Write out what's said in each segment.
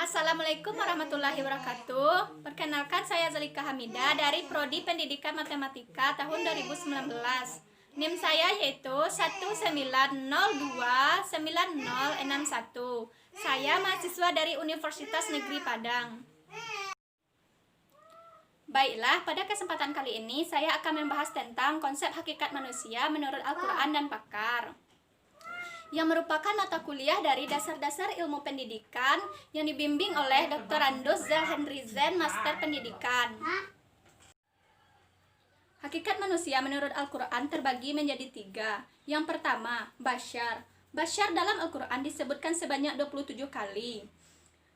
Assalamualaikum warahmatullahi wabarakatuh. Perkenalkan, saya Zalika Hamidah dari Prodi Pendidikan Matematika tahun 2019. NIM saya yaitu 190290061. Saya mahasiswa dari Universitas Negeri Padang. Baiklah, pada kesempatan kali ini saya akan membahas tentang konsep hakikat manusia menurut Al-Quran dan pakar, yang merupakan mata kuliah dari dasar-dasar ilmu pendidikan yang dibimbing oleh Dr. Andus Zalhendrizen, Master Pendidikan. Hakikat manusia menurut Al-Quran terbagi menjadi 3. Yang pertama, Bashar. Bashar dalam Al-Quran disebutkan sebanyak 27 kali,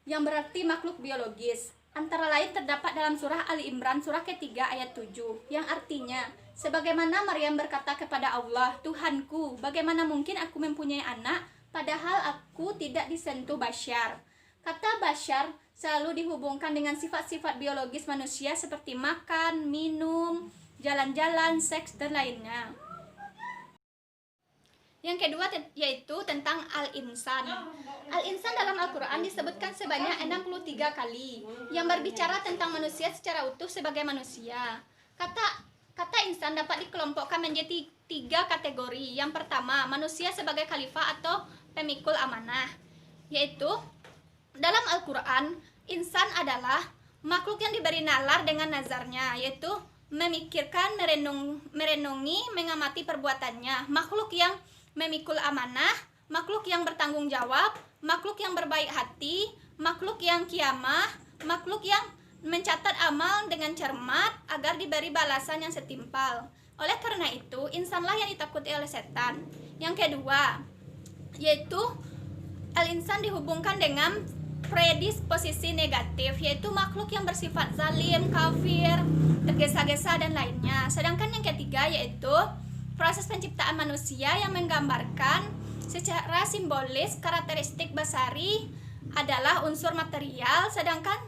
yang berarti makhluk biologis. Antara lain terdapat dalam surah Ali Imran surah ketiga ayat 7, yang artinya, sebagaimana Maryam berkata kepada Allah, Tuhanku, bagaimana mungkin aku mempunyai anak, padahal aku tidak disentuh Bashar. Kata Bashar selalu dihubungkan dengan sifat-sifat biologis manusia seperti makan, minum, jalan-jalan, seks, dan lainnya. Yang kedua yaitu tentang Al-Insan. Al-Insan dalam Al-Quran disebutkan sebanyak 63 kali, yang berbicara tentang manusia secara utuh sebagai manusia. Kata insan dapat dikelompokkan menjadi 3 kategori. Yang pertama, manusia sebagai khalifah atau pemikul amanah, yaitu dalam Al-Quran, insan adalah makhluk yang diberi nalar dengan nazarnya, yaitu memikirkan, merenungi, mengamati perbuatannya, makhluk yang memikul amanah, makhluk yang bertanggung jawab, makhluk yang berbaik hati, makhluk yang kiamah, makhluk yang mencatat amal dengan cermat agar diberi balasan yang setimpal. Oleh karena itu, insanlah yang ditakuti oleh setan. Yang kedua, yaitu al-insan dihubungkan dengan predisposisi negatif, yaitu makhluk yang bersifat zalim, kafir, tergesa-gesa, dan lainnya. Sedangkan yang ketiga yaitu proses penciptaan manusia yang menggambarkan secara simbolis karakteristik basari adalah unsur material, sedangkan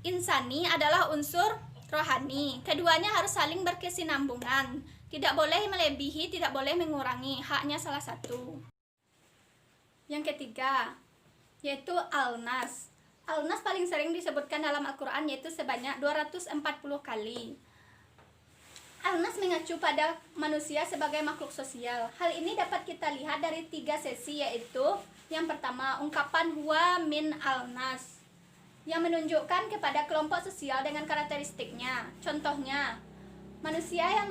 insani adalah unsur rohani. Keduanya harus saling berkesinambungan, tidak boleh melebihi, tidak boleh mengurangi, haknya salah satu. Yang ketiga yaitu Al-Nas. Al-Nas paling sering disebutkan dalam Al-Quran, yaitu sebanyak 240 kali. Al-Nas mengacu pada manusia sebagai makhluk sosial. Hal ini dapat kita lihat dari 3 sesi, yaitu yang pertama, ungkapan huwa min Al-Nas, yang menunjukkan kepada kelompok sosial dengan karakteristiknya. Contohnya, manusia yang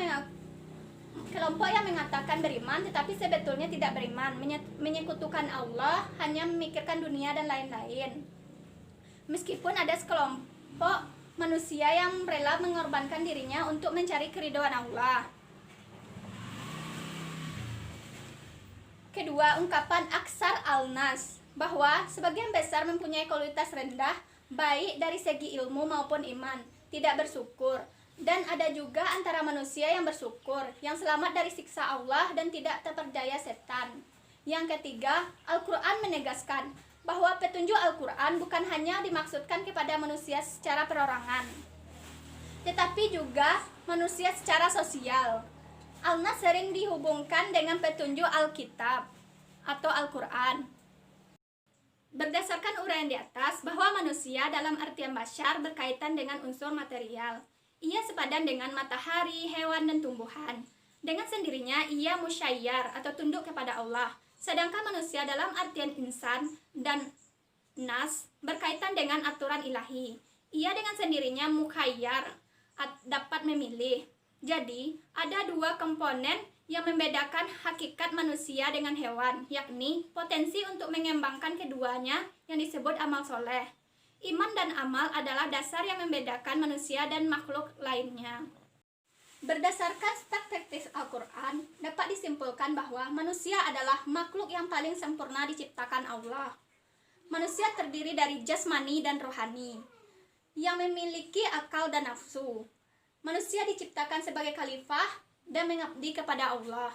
kelompok yang mengatakan beriman tetapi sebetulnya tidak beriman, menyekutukan Allah, hanya memikirkan dunia dan lain-lain. Meskipun ada sekelompok manusia yang rela mengorbankan dirinya untuk mencari keridhaan Allah. Kedua, ungkapan aksar al-nas, bahwa sebagian besar mempunyai kualitas rendah baik dari segi ilmu maupun iman, tidak bersyukur. Dan ada juga antara manusia yang bersyukur, yang selamat dari siksa Allah dan tidak terperdaya setan. Yang ketiga, Al-Quran menegaskan bahwa petunjuk Al-Quran bukan hanya dimaksudkan kepada manusia secara perorangan, tetapi juga manusia secara sosial. Al-Nas sering dihubungkan dengan petunjuk Alkitab atau Al-Quran. Berdasarkan uraian di atas, bahwa manusia dalam artian bashar berkaitan dengan unsur material. Ia sepadan dengan matahari, hewan, dan tumbuhan. Dengan sendirinya ia musyayyar atau tunduk kepada Allah. Sedangkan manusia dalam artian insan dan nas berkaitan dengan aturan ilahi. Ia dengan sendirinya mukhayyar, dapat memilih. Jadi, ada 2 komponen yang membedakan hakikat manusia dengan hewan, yakni potensi untuk mengembangkan keduanya yang disebut amal soleh. Iman dan amal adalah dasar yang membedakan manusia dan makhluk lainnya. Berdasarkan perspektif Al-Quran, dapat disimpulkan bahwa manusia adalah makhluk yang paling sempurna diciptakan Allah. Manusia terdiri dari jasmani dan rohani, yang memiliki akal dan nafsu. Manusia diciptakan sebagai khalifah dan mengabdi kepada Allah.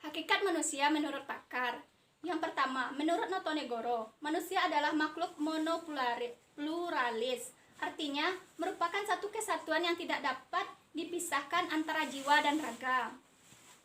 Hakikat manusia menurut pakar. Yang pertama, menurut Notonegoro, manusia adalah makhluk monopluralis, artinya merupakan satu kesatuan yang tidak dapat dipisahkan antara jiwa dan raga.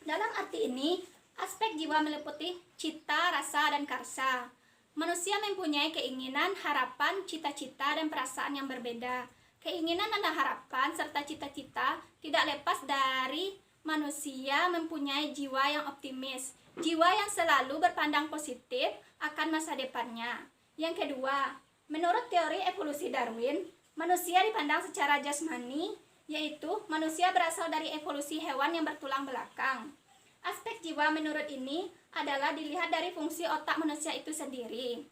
Dalam arti ini, aspek jiwa meliputi cita, rasa, dan karsa. Manusia mempunyai keinginan, harapan, cita-cita, dan perasaan yang berbeda. Keinginan dan harapan serta cita-cita tidak lepas dari manusia mempunyai jiwa yang optimis, jiwa yang selalu berpandang positif akan masa depannya. Yang kedua, menurut teori evolusi Darwin, manusia dipandang secara jasmani, yaitu manusia berasal dari evolusi hewan yang bertulang belakang. Aspek jiwa menurut ini adalah dilihat dari fungsi otak manusia itu sendiri.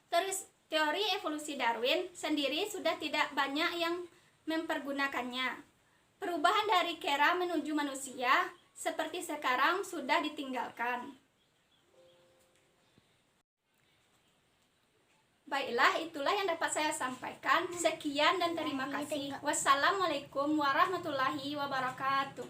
Terus teori evolusi Darwin sendiri sudah tidak banyak yang mempergunakannya. Perubahan dari kera menuju manusia seperti sekarang sudah ditinggalkan. Baiklah, itulah yang dapat saya sampaikan. Sekian dan terima kasih. Wassalamualaikum warahmatullahi wabarakatuh.